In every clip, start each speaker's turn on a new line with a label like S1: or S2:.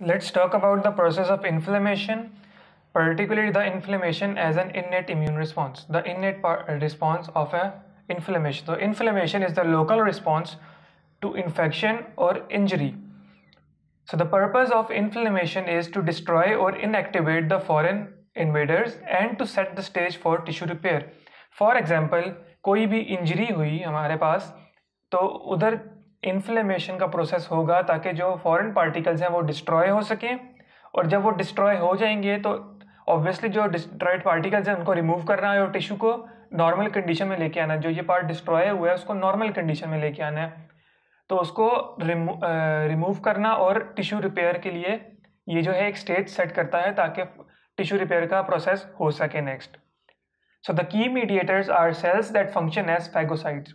S1: Let's talk about the process of inflammation, particularly the inflammation as an innate immune response. The innate response of a inflammation. So inflammation is the local response to infection or injury. So the purpose of inflammation is to destroy or inactivate the foreign invaders and to set the stage for tissue repair. For example, कोई भी injury हुई हमारे पास तो उधर inflammation का process होगा ताकि जो फॉरेन पार्टिकल्स हैं वो डिस्ट्रॉय हो सकें, और जब वो डिस्ट्रॉय हो जाएंगे तो ऑब्वियसली जो डिस्ट्रॉयड पार्टिकल्स हैं उनको रिमूव करना है और टिश्यू को नॉर्मल कंडीशन में लेके आना है। जो ये पार्ट डिस्ट्रॉय हुआ है उसको नॉर्मल कंडीशन में लेके आना है, तो उसको रिमूव करना और टिश्यू रिपेयर के लिए ये जो है एक स्टेज सेट करता है ताकि टिश्यू रिपेयर का प्रोसेस हो सके next. So the key mediators are cells that function as phagocytes.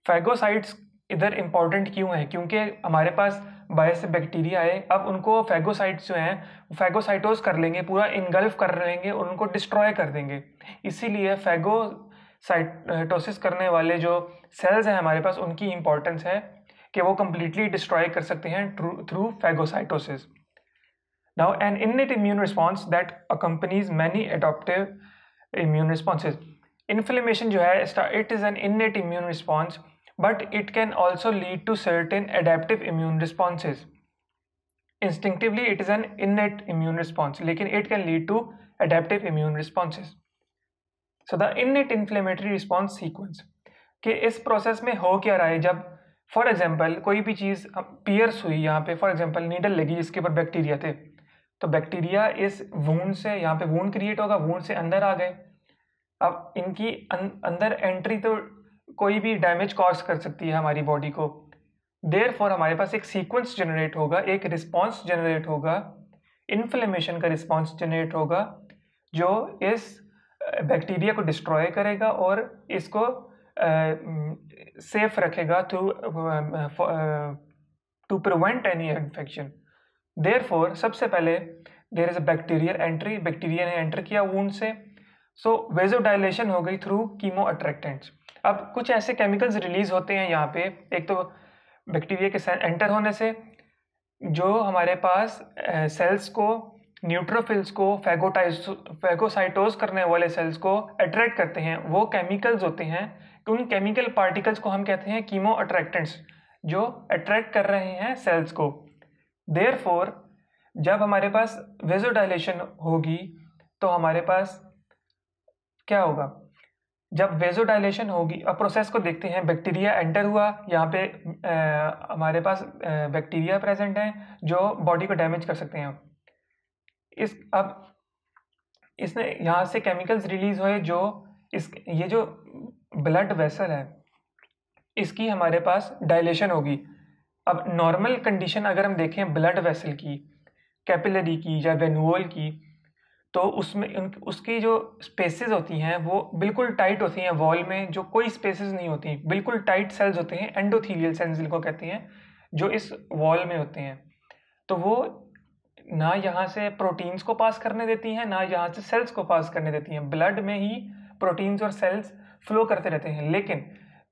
S1: Phagocytes इधर इंपॉर्टेंट क्यों है? क्योंकि हमारे पास बाहर से बैक्टीरिया आए, अब उनको फैगोसाइट्स जो हैं फैगोसाइटोज कर लेंगे, पूरा इनगल्फ कर लेंगे और उनको डिस्ट्रॉय कर देंगे। इसीलिए फैगोसाइटोसिस करने वाले जो सेल्स हैं हमारे पास उनकी इंपॉर्टेंस है कि वो कंप्लीटली डिस्ट्रॉय कर सकते हैं through phagocytosis. Now N इनेट immune response that accompanies many adaptive immune responses. Inflammation जो है it is an इनेट immune response but it can also lead to certain adaptive immune responses. Instinctively it is an innate immune response, लेकिन it can lead to adaptive immune responses. So the innate inflammatory response sequence कि इस process में हो क्या रहा है। जब for example कोई भी चीज़ पियर्स हुई, यहाँ पे फॉर एग्जांपल नीडल लगी जिसके ऊपर बैक्टीरिया थे, तो बैक्टीरिया इस वूंड से, यहाँ पे वूंड क्रिएट होगा, वूंड से अंदर आ गए। अब इनकी अंदर एंट्री तो कोई भी डैमेज कॉज कर सकती है हमारी बॉडी को। देयरफॉर हमारे पास एक सीक्वेंस जनरेट होगा, एक रिस्पॉन्स जनरेट होगा, इन्फ्लेमेशन का रिस्पॉन्स जनरेट होगा जो इस बैक्टीरिया को डिस्ट्रॉय करेगा और इसको सेफ रखेगा to prevent any infection. Therefore सबसे पहले there is a bacterial entry, bacteria ने एंटर किया वूंड से, सो वेजोडाइलेशन हो गई थ्रू कीमो अट्रैक्टेंट्स। अब कुछ ऐसे केमिकल्स रिलीज होते हैं यहाँ पे, एक तो बैक्टीरिया के एंटर होने से जो हमारे पास सेल्स को, न्यूट्रोफिल्स को, फैगोसाइटोज करने वाले सेल्स को अट्रैक्ट करते हैं, वो केमिकल्स होते हैं। उन केमिकल पार्टिकल्स को हम कहते हैं कीमो अट्रैक्टेंट्स, जो अट्रैक्ट कर रहे हैं सेल्स को। देयरफॉर जब हमारे पास वेजोडाइलेशन होगी तो हमारे पास क्या होगा? जब वेजोडाइलेशन होगी, अब प्रोसेस को देखते हैं। बैक्टीरिया एंटर हुआ, यहाँ पे हमारे पास बैक्टीरिया प्रेजेंट हैं जो बॉडी को डैमेज कर सकते हैं। अब इसने यहाँ से केमिकल्स रिलीज हुए जो ये जो ब्लड वेसल है इसकी हमारे पास डायलेशन होगी। अब नॉर्मल कंडीशन अगर हम देखें ब्लड वेसल की, कैपिलरी की या वेनुअल की, तो उसमें उसकी जो स्पेसेस होती हैं वो बिल्कुल टाइट होती हैं, वॉल में जो कोई स्पेसेस नहीं होती, बिल्कुल टाइट सेल्स होते हैं, एंडोथीलियल सेल्स जिनको कहते हैं, जो इस वॉल में होते हैं। तो वो ना यहाँ से प्रोटीन्स को पास करने देती हैं, ना यहाँ से सेल्स को पास करने देती हैं। ब्लड में ही प्रोटीन्स और सेल्स फ्लो करते रहते हैं। लेकिन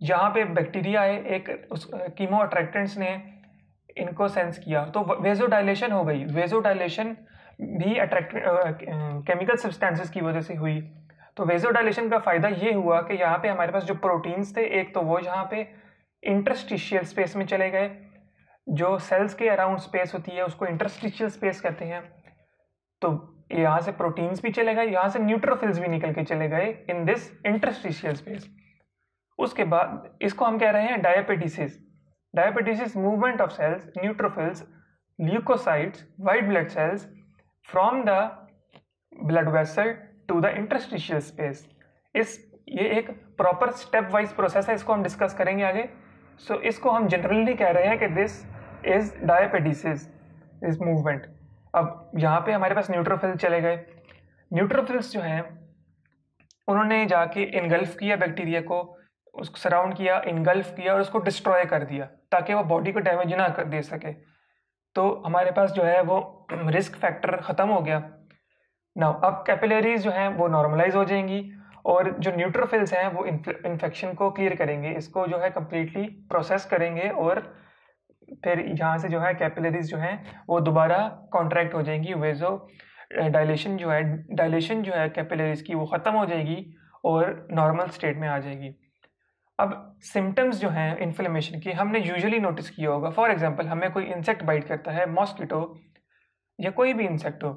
S1: जहाँ पे बैक्टीरिया है, एक कीमो अट्रैक्टेंट्स ने इनको सेंस किया तो वेजोडाइलेशन हो गई। वेजोडाइलेशन भी केमिकल सब्सटेंसेस की वजह से हुई। तो वेजोडाइलेशन का फ़ायदा ये हुआ कि यहाँ पे हमारे पास जो प्रोटीन्स थे, एक तो वो यहाँ पे इंटरस्टिशियल स्पेस में चले गए, जो सेल्स के अराउंड स्पेस होती है उसको इंटरस्टिशियल स्पेस कहते हैं। तो यहाँ से प्रोटीन्स भी चले गए, यहाँ से न्यूट्रोफिल्स भी निकल के चले गए इन दिस इंटरस्टिशियल स्पेस। उसके बाद इसको हम कह रहे हैं diapedesis. Diapedesis movement of cells, neutrophils, leukocytes, white blood cells from the blood vessel to the interstitial space. ये एक प्रॉपर स्टेप वाइज प्रोसेस है, इसको हम डिस्कस करेंगे आगे। सो इसको हम जनरली कह रहे हैं कि दिस इज डायपेटिसिस, इस मूवमेंट। अब यहाँ पे हमारे पास न्यूट्रोफिल्स चले गए। न्यूट्रोफिल्स जो हैं उन्होंने जाके इनगल्फ किया बैक्टीरिया को, उसको सराउंड किया, इनगल्फ किया और उसको डिस्ट्रॉय कर दिया ताकि वो बॉडी को डैमेज ना कर दे सके। तो हमारे पास जो है वो रिस्क फैक्टर ख़त्म हो गया। नाउ अब कैपिलरीज जो हैं वो नॉर्मलाइज हो जाएंगी और जो न्यूट्रोफिल्स हैं वो इन्फेक्शन को क्लियर करेंगे, इसको जो है कम्प्लीटली प्रोसेस करेंगे और फिर यहाँ से जो है कैपिलरीज जो हैं वो दोबारा कॉन्ट्रैक्ट हो जाएंगी, वेजो डायलेशन जो है कैपिलरीज की वो ख़त्म हो जाएगी और नॉर्मल स्टेट में आ जाएगी। अब सिम्टम्स जो हैं इन्फ्लेमेशन के हमने यूजुअली नोटिस किया होगा। फॉर एग्जांपल हमें कोई इंसेक्ट बाइट करता है, मॉस्किटो या कोई भी इंसेक्ट हो,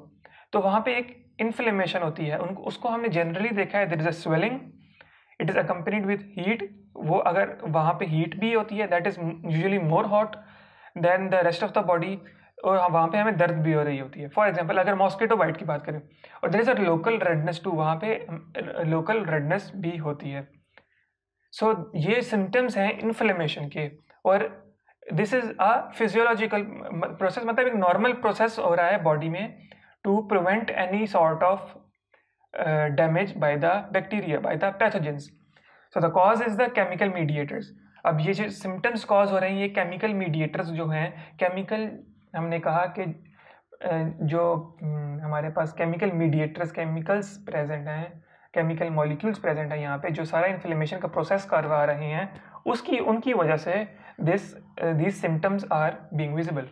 S1: तो वहाँ पे एक इन्फ्लेमेशन होती है, उनको उसको हमने जनरली देखा है, there is a swelling, it is accompanied with heat. वो अगर वहाँ पे हीट भी होती है, that is usually more hot than the rest of the body, और वहाँ पे हमें दर्द भी हो रही होती है। फॉर एग्जांपल अगर मॉस्किटो बाइट की बात करें, और there is a local redness too, वहाँ पे लोकल रेडनेस भी होती है। सो ये सिम्टम्स हैं इन्फ्लेमेशन के, और this is a physiological process, मतलब एक नॉर्मल प्रोसेस हो रहा है बॉडी में to prevent any sort of damage by the bacteria, by the pathogens. So the cause is the chemical mediators. अब ये जो सिम्टम्स कॉज हो रहे हैं ये केमिकल मीडिएटर्स जो हैं, केमिकल हमने कहा कि जो हमारे पास केमिकल मीडिएटर्स, केमिकल्स प्रेजेंट हैं, केमिकल मॉलिक्यूल्स प्रेजेंट हैं यहाँ पे जो सारा इन्फ्लेमेशन का प्रोसेस करवा रहे हैं, उसकी उनकी वजह से this symptoms are being visible.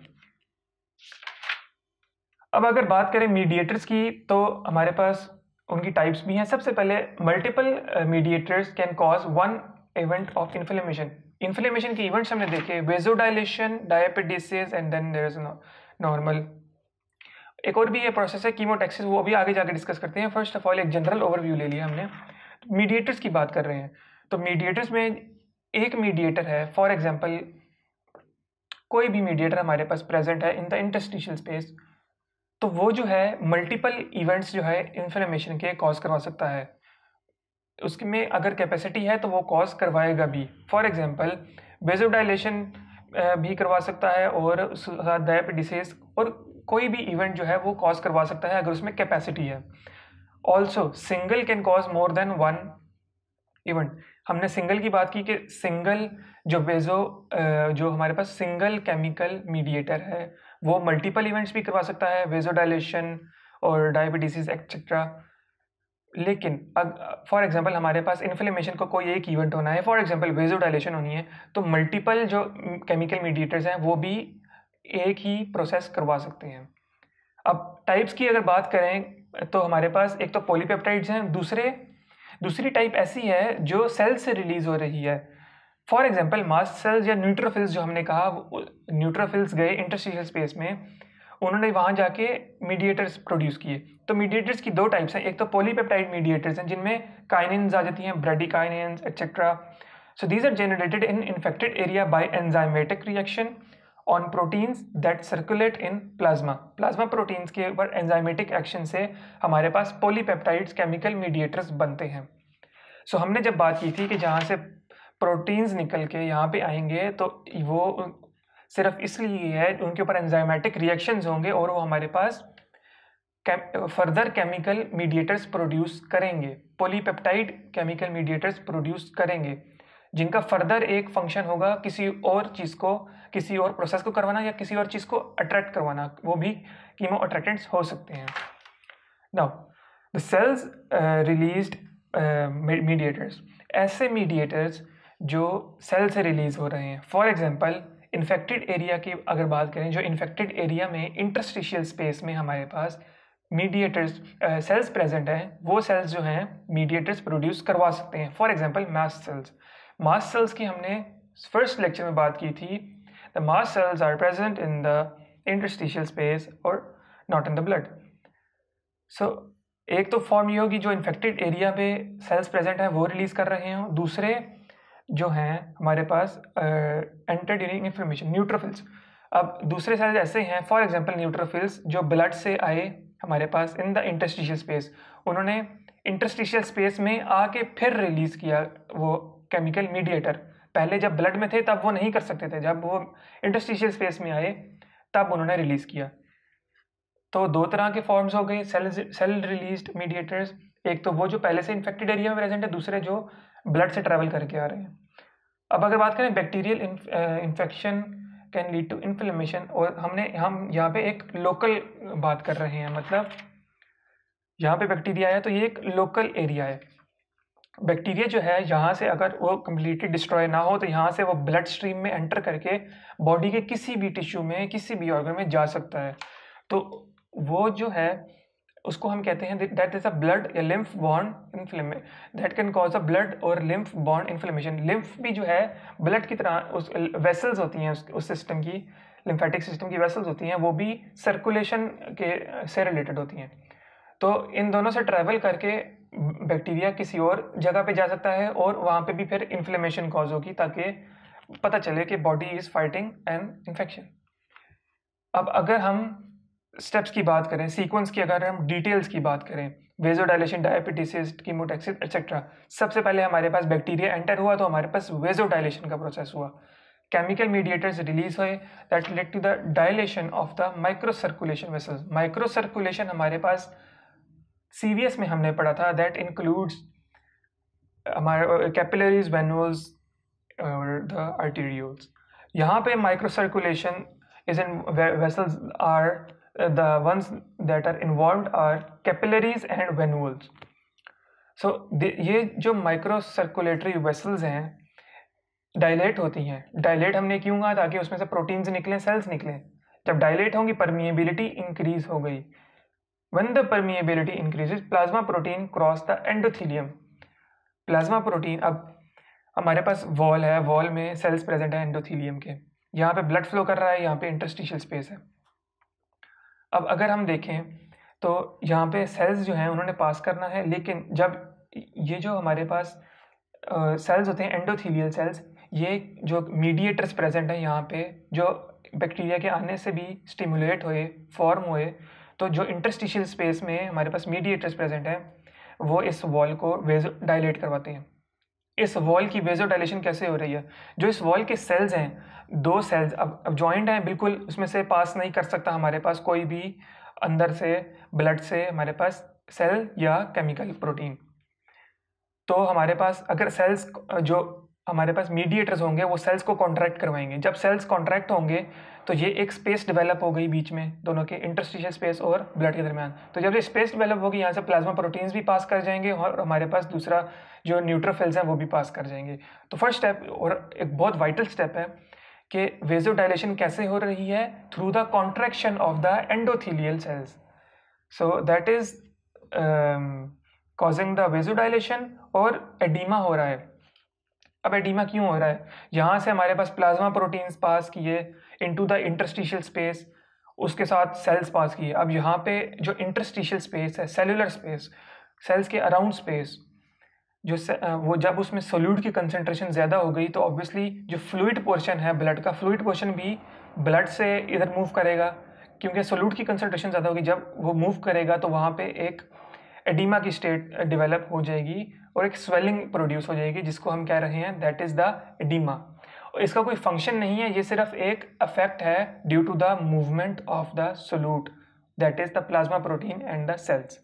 S1: अब अगर बात करें मीडिएटर्स की तो हमारे पास उनकी टाइप्स भी हैं। सबसे पहले multiple mediators can cause one event of inflammation. Inflammation के इवेंट्स हमने देखे, vasodilation, diabetes, and then there is normal. एक और भी ये प्रोसेस है कीमोटैक्सिस, वो अभी आगे जाके डिस्कस करते हैं। फर्स्ट ऑफ ऑल एक जनरल ओवरव्यू ले लिया हमने, मीडिएटर्स की बात कर रहे हैं। तो मीडिएटर्स में एक मीडिएटर है, फॉर एग्जांपल कोई भी मीडिएटर हमारे पास प्रेजेंट है इन द इंटरस्टिशियल स्पेस, तो वो जो है मल्टीपल इवेंट्स जो है इन्फ्लेमेशन के कॉज करवा सकता है। उसमें अगर कैपेसिटी है तो वो कॉज करवाएगा भी। फॉर एग्जांपल वेजोडाइलेशन भी करवा सकता है, और डायबिटीज और कोई भी इवेंट जो है वो कॉज करवा सकता है अगर उसमें कैपेसिटी है। Also single can cause more than one event. हमने सिंगल की बात की कि सिंगल जो हमारे पास सिंगल केमिकल मीडिएटर है वो मल्टीपल इवेंट्स भी करवा सकता है, वेजोडाइलेशन और डायबिटीज एक्सेट्रा। लेकिन फॉर एग्जांपल हमारे पास इन्फ्लेमेशन को कोई एक इवेंट होना है, फॉर एग्जांपल वेजोडाइलेशन होनी है, तो मल्टीपल जो केमिकल मीडिएटर्स हैं वो भी एक ही प्रोसेस करवा सकते हैं। अब टाइप्स की अगर बात करें तो हमारे पास एक तो पॉलीपेप्टाइड्स हैं, दूसरी टाइप ऐसी है जो सेल से रिलीज हो रही है। फॉर एग्जांपल मास्ट सेल्स या न्यूट्रोफिल्स, जो हमने कहा न्यूट्रोफिल्स गए इंटरस्टिशियल स्पेस में, उन्होंने वहाँ जाके मीडिएटर्स प्रोड्यूस किए। तो मीडिएटर्स की दो टाइप्स हैं, एक तो पॉलीपेप्टाइड मीडिएटर्स हैं जिनमें काइनिन्स आ जाती हैं, bradykinins etcetera. So these are generated in infected area by enzymatic reaction on proteins that circulate in plasma. Plasma proteins के ऊपर एंजाइमेटिक एक्शन से हमारे पास पॉलीपेप्टाइड्स केमिकल मीडिएटर्स बनते हैं। सो हमने जब बात की थी कि जहाँ से प्रोटीन्स निकल के यहाँ पे आएंगे तो वो सिर्फ इसलिए है उनके ऊपर एंजाइमेटिक रिएक्शंस होंगे और वो हमारे पास फर्दर केमिकल मीडिएटर्स प्रोड्यूस करेंगे, पॉलीपेप्टाइड केमिकल मीडिएटर्स प्रोड्यूस करेंगे, जिनका फर्दर एक फंक्शन होगा किसी और चीज़ को, किसी और प्रोसेस को करवाना या किसी और चीज़ को अट्रैक्ट करवाना, वो भी कीमो अट्रैक्टेंट्स हो सकते हैं। Now the cells released mediators, ऐसे मीडिएटर्स जो सेल से रिलीज हो रहे हैं। फॉर एग्जांपल इन्फेक्टेड एरिया की अगर बात करें, जो इन्फेक्टेड एरिया में इंटरस्टिशियल स्पेस में हमारे पास मीडिएटर्स सेल्स प्रेजेंट हैं, वो सेल्स जो हैं मीडिएटर्स प्रोड्यूस करवा सकते हैं। For example mast cells, mast cells की हमने फर्स्ट लेक्चर में बात की थी। The mast cells are present in the interstitial space और not in the blood. So एक तो फॉर्म ये होगी जो इन्फेक्टेड एरिया पे सेल्स प्रेजेंट हैं वो रिलीज कर रहे हैं, दूसरे जो हैं हमारे पास एंटर ड्यूरिंग इन्फ्लेमेशन न्यूट्रोफिल्स। अब दूसरे सेल्स ऐसे हैं, फॉर एग्जांपल न्यूट्रोफिल्स जो ब्लड से आए हमारे पास इन द इंटरस्टिशियल स्पेस, उन्होंने इंटरस्टिशियल स्पेस में आके फिर रिलीज किया वो केमिकल मीडिएटर। पहले जब ब्लड में थे तब वो नहीं कर सकते थे, जब वो इंटरस्टिशियल स्पेस में आए तब उन्होंने रिलीज किया। तो दो तरह के फॉर्म्स हो गए सेल रिलीज्ड मीडिएटर्स, एक तो वो जो पहले से इन्फेक्टेड एरिया में प्रेजेंट है, दूसरे जो ब्लड से ट्रैवल करके आ रहे हैं। अब अगर बात करें bacterial infection can lead to inflammation, और हम यहाँ पे एक लोकल बात कर रहे हैं, मतलब यहाँ पे बैक्टीरिया है तो ये एक लोकल एरिया है। बैक्टीरिया जो है यहाँ से अगर वो कम्प्लीटली डिस्ट्रॉय ना हो तो यहाँ से वो ब्लड स्ट्रीम में एंटर करके बॉडी के किसी भी टिश्यू में, किसी भी ऑर्गन में जा सकता है। तो वो जो है उसको हम कहते हैं दैट इज अ ब्लड या lymph born inflammation, that can cause a blood और लिम्फ बॉर्न इन्फ्लेमेशन। लिम्फ भी जो है ब्लड की तरह, उस वेसल्स होती हैं उस सिस्टम की, लिम्फेटिक सिस्टम की वेसल्स होती हैं, वो भी सर्कुलेशन के से रिलेटेड होती हैं। तो इन दोनों से ट्रैवल करके बैक्टीरिया किसी और जगह पे जा सकता है और वहाँ पे भी फिर इन्फ्लेमेशन कॉज होगी, ताकि पता चले कि body is fighting an infection. अब अगर हम स्टेप्स की बात करें, सीक्वेंस की अगर हम डिटेल्स की बात करें, वेजोडाइलेशन, डायबिटीज, कीमोटैक्सिस एक्सेट्रा, सबसे पहले हमारे पास बैक्टीरिया एंटर हुआ तो हमारे पास वेजोडाइलेशन का प्रोसेस हुआ। केमिकल मीडिएटर्स रिलीज हुए that led to the dilation of the micro circulation vessels. Micro circulation हमारे पास सीवीएस में हमने पढ़ा था, दैट इंक्लूड्स हमारे कैपिलरीज, वेन्यूल्स और द आर्टेरियोल्स। यहाँ पे micro circulation is in vessels are the ones that are involved are capillaries and venules. So ये जो माइक्रो सर्कुलेटरी वेसल्स हैं डायलेट होती हैं। डायलेट हमने क्यों कहा? ताकि उसमें से प्रोटीन्स निकलें, सेल्स निकलें। जब डायलेट होंगी परमिएबिलिटी इंक्रीज हो गई। When the permeability increases, plasma protein cross the endothelium. Plasma protein, अब हमारे पास वॉल है, वॉल में सेल्स प्रेजेंट है एंडोथीलियम के, यहाँ पे ब्लड फ्लो कर रहा है, यहाँ पे इंटरस्टिशियल स्पेस है। अब अगर हम देखें तो यहाँ पे सेल्स जो हैं उन्होंने पास करना है, लेकिन जब ये जो हमारे पास सेल्स होते हैं एंडोथीलियल सेल्स, ये जो मीडिएटर्स प्रेजेंट हैं यहाँ पे, जो बैक्टीरिया के आने से भी स्टिमुलेट हुए, फॉर्म हुए, तो जो इंटरस्टिशियल स्पेस में हमारे पास मीडिएटर्स प्रेजेंट हैं वो इस वॉल को वेजो डायलेट करवाते हैं। इस वॉल की वेजोडाइलेशन कैसे हो रही है? जो इस वॉल के सेल्स हैं, दो सेल्स अब जॉइंट हैं बिल्कुल, उसमें से पास नहीं कर सकता हमारे पास कोई भी अंदर से ब्लड से हमारे पास सेल या केमिकल प्रोटीन। तो हमारे पास अगर सेल्स, जो हमारे पास मीडिएटर्स होंगे वो सेल्स को कॉन्ट्रैक्ट करवाएंगे। जब सेल्स कॉन्ट्रैक्ट होंगे तो ये एक स्पेस डेवलप हो गई बीच में दोनों के, इंटरस्टिशियल स्पेस और ब्लड के दरमियान। तो जब ये स्पेस डेवलप होगी, यहाँ से प्लाज्मा प्रोटीन्स भी पास कर जाएंगे और हमारे पास दूसरा जो न्यूट्रोफिल्स हैं वो भी पास कर जाएंगे। तो फर्स्ट स्टेप और एक बहुत वाइटल स्टेप है कि वेजोडाइलेशन कैसे हो रही है? Through the contraction of the endothelial cells. So that is causing the vasodilation और एडीमा हो रहा है। अब एडीमा क्यों हो रहा है? यहाँ से हमारे पास प्लाज्मा प्रोटीन्स पास किए इनटू द इंटरस्टिशियल स्पेस, उसके साथ सेल्स पास किए। अब यहाँ पे जो इंटरस्टिशियल स्पेस है, सेलुलर स्पेस, सेल्स के अराउंड स्पेस, जो वो जब उसमें सोल्यूट की कंसंट्रेशन ज़्यादा हो गई तो ऑब्वियसली जो फ्लूइड पोर्शन है ब्लड का, फ्लूइड पोर्शन भी ब्लड से इधर मूव करेगा, क्योंकि सोल्यूट की कंसंट्रेशन ज़्यादा होगी। जब वो मूव करेगा तो वहाँ पे एक एडीमा की स्टेट डेवलप हो जाएगी और एक स्वेलिंग प्रोड्यूस हो जाएगी, जिसको हम कह रहे हैं दैट इज़ द एडीमा। और इसका कोई फंक्शन नहीं है, ये सिर्फ एक अफेक्ट है due to the movement of the solute, that is the plasma protein and the cells.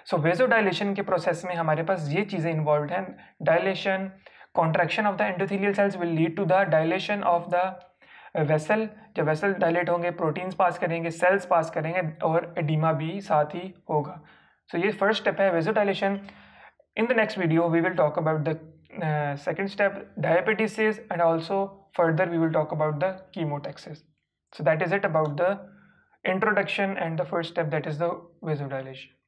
S1: So vasodilation के प्रोसेस में हमारे पास ये चीज़ें इन्वॉल्व हैं। Dilation, contraction of the endothelial cells will lead to the dilation of the vessel. जब vessel dilate होंगे, proteins pass करेंगे, सेल्स पास करेंगे और एडीमा भी साथ ही होगा। सो ये फर्स्ट स्टेप है vasodilation. In the next video, we will talk about the second step, diabetes, and also further we will talk about the chemotaxis. So that is it about the introduction and the first step, that is the vasodilation.